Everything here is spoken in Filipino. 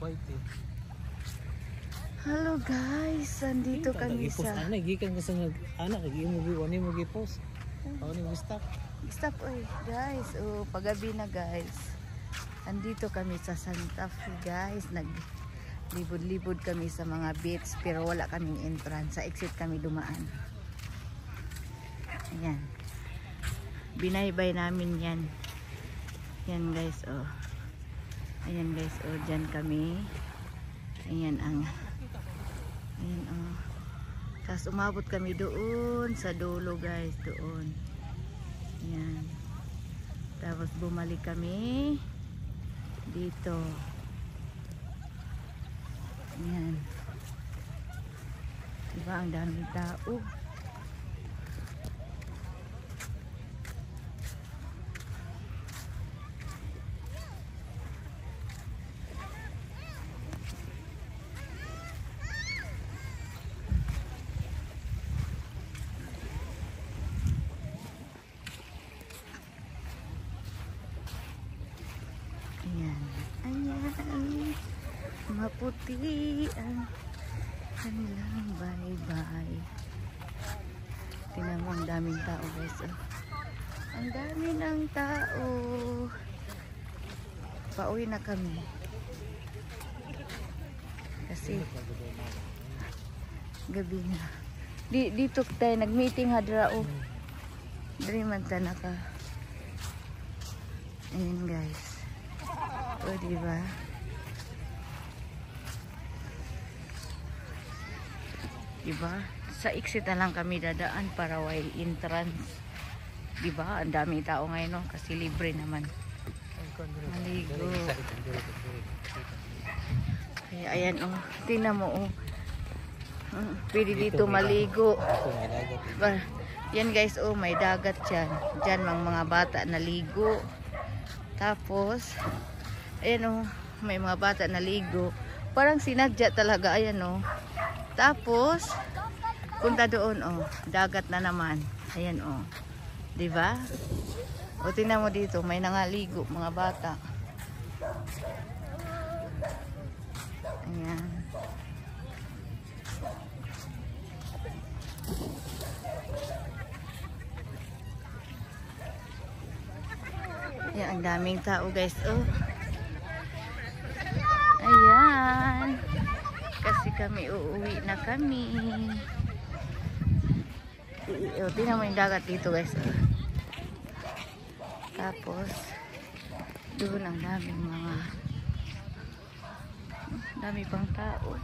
White eh. Hello guys, andito kami sa gikan ka sa anak mo gi-post. Ano mo stop? stop oy guys. Oh, paggabi na guys. Andito kami sa Santa Fe guys. Naglibod-libod kami sa mga beach pero wala kaming entrance. Sa exit kami dumaan. Ayan. Binaybay namin yan. Yan guys oh. Ayan guys oh, dyan kami. Ayan ang ayan oh. Tapos umabot kami doon sa dulo guys, doon. Ayan. Tapos bumalik kami dito. Ayan. Diba ang daming tao? Ayan. Ayan. Maputi ang kanilang bye-bye. Tingnan mo ang daming tao guys. Oh. Ang dami ng tao. Pauwi na kami. Kasi gabi na. Dito tayo nag-meeting hadra oh. Dari man tanaka. Ayan guys. O diba? Diba? Sa exit na lang kami dadaan para way entrance. Diba? Ang daming tao ngayon no? Kasi libre naman. Maligo. Kaya ayan oh. Tingnan mo oh. Pwede dito maligo. Yan guys oh. May dagat dyan. Dyan mga bata naligo. Tapos ayan oh, may mga bata naligo. Parang sinadya talaga, ayan oh. Tapos punta doon oh, dagat na naman. Ayan oh. 'Di ba? O tingnan mo dito, may nangaligo mga bata. Ayan. Ayan, ang daming tao guys oh. Ayan. Kasi kami uuwi na kami. Tingnan mo yung dagat dito guys. Tapos doon ang daming mga dami pang tao.